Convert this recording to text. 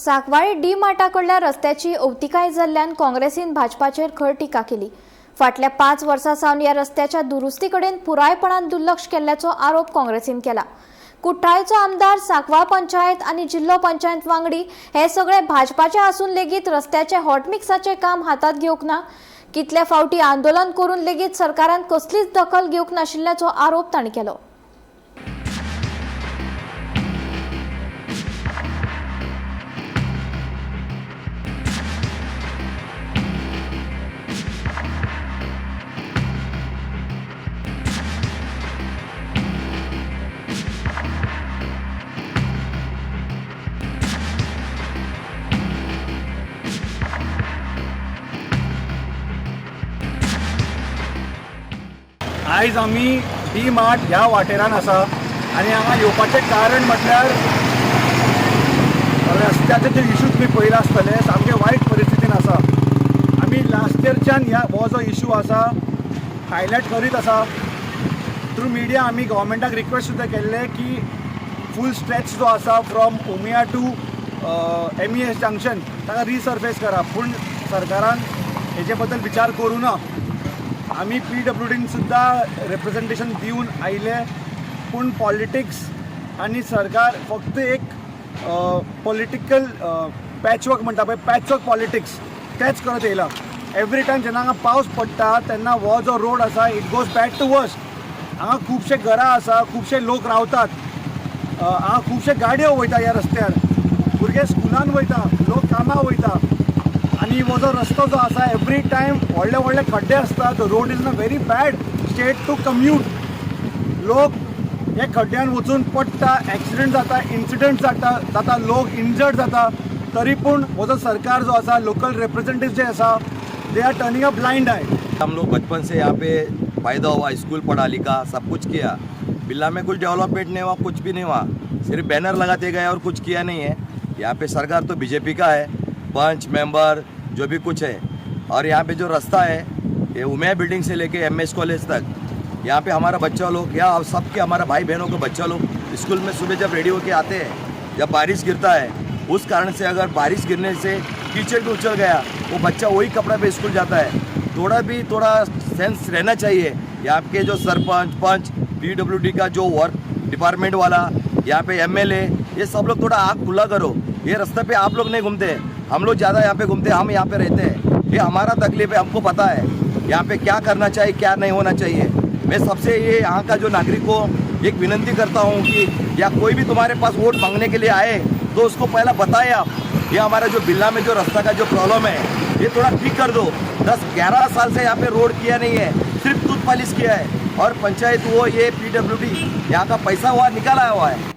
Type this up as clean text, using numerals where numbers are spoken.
साकवाळी D मार्टाकडल्या रस्त्याची अवतिकाय जाल्ल्यान काँग्रेसीन भाजपाचेर खर टिका केली। फाटल्या 5 वर्सांसावन या रस्त्याच्या दुरुस्तीकडेन पुरायपणान दुर्लक्ष केल्ल्याचो आरोप काँग्रेसीन केला। कुट्टाळचो आमदार, साकवाळ पंचायत आणि जिल्लो पंचायत वांगडी हे सगळे भाजपाचे आसून लेगीत रस्त्याचे हॉटमिक्साचे काम हातात घेवंक ना। कितले फावटी आंदोलन करून लेगीत सरकारान कसलीच दखल घेवंक नाशिल्ल्याचो आरोप तांणी केलो। आयज आमी डी मार्ट ह्या वाटेरान आसा आनी हांगा येवपाचें कारण म्हटल्यार रस्त्याचे जे इशू तुमी पळयला आसतले, सामके वायट परिस्थितीन आसा। आमी लास्ट इयरच्यान हो जो इशू आसा हायलायट करीत आसा। थ्रू मिडिया आमी गव्हर्मेंटाक रिक्वेस्ट सुद्दां केल्ले की फूल स्ट्रेच जो आसा from Umiya to MES junction ताका रिसर्फेस करा, पूण सरकारान हेजे बद्दल विचार करूं ना। आमी PWDन सुद्दां रिप्रेजेंटेशन दिवन आयले, पूण पॉलिटिक्स आनी सरकार फक्त एक पॉलिटिकल पॅचवर्क म्हणटा पळय, पॅचवर्क पॉलिटिक्स तेच करत येयला। एवरी टायम जेन्ना हांगा पावस पडटा तेन्ना हो जो रोड आसा it goes bad to worst. हांगा खुबशे घरां आसा, खुबशे लोक रावतात, हांगा खुबशे गाडयो वयता ह्या रस्त्यार, भुरगे स्कुलान वयता, लोक कामाक वयता आनी हो जो रस्तो जो आसा एवरी टायम व्हडले व्हडले खड्डे आसता। The road is in a very bad state to commute. लोक हे खड्ड्यान वचून पडटा, एक्सिडेंट जाता, इन्सिडेंट जाता, लोक इंजर्ड जाता, तरी पूण हो जो सरकार जो आसा, लोकल रिप्रेजेंटेटिव्ह जे आसा, they are turning a blind eye. हम लोग बचपन से यहाँ पे पैदा हुआ, स्कूल पढ़ा लिखा, सब कुछ किया। बिल्ला में कुछ डेवलपमेंट नहीं हुआ, कुछ भी नहीं हुआ, सिर्फ बैनर लगाते गए और कुछ किया नहीं है। यहाँ पे सरकार तो बीजेपी का है, पंच मेंबर जो भी कुछ है। और यहाँ पे जो रास्ता है ये उमिया बिल्डिंग से लेके MS कॉलेज तक, यहाँ पे हमारा बच्चा लोग या सबके हमारा भाई बहनों के बच्चा लोग स्कूल में सुबह जब रेडी होके आते हैं, जब बारिश गिरता है उस कारण से अगर बारिश गिरने से कीचड़ में उछल गया, वो बच्चा वही कपड़ा पे स्कूल जाता है। थोड़ा सेंस रहना चाहिए। यहाँ के जो सरपंच, पंच, PWD का जो वर्क डिपार्टमेंट वाला, यहाँ पे MLA, ये सब लोग थोड़ा आँख खुला करो। ये रास्ते पे आप लोग नहीं घूमते, हम लोग ज़्यादा यहाँ पे घूमते, हम यहाँ पे रहते हैं। ये हमारा तकलीफ है, हमको पता है यहाँ पे क्या करना चाहिए, क्या नहीं होना चाहिए। मैं सबसे ये यहाँ का जो नागरिक को एक विनंती करता हूँ कि या कोई भी तुम्हारे पास वोट मांगने के लिए आए तो उसको पहला बताएं आप, ये हमारा जो बिल्ला में जो रास्ता का जो प्रॉब्लम है ये थोड़ा ठीक कर दो। 10-11 साल से यहाँ पे रोड किया नहीं है, सिर्फ टूथ पॉलिश किया है, और पंचायत वो ये PWD यहाँ का पैसा हुआ निकाला हुआ है।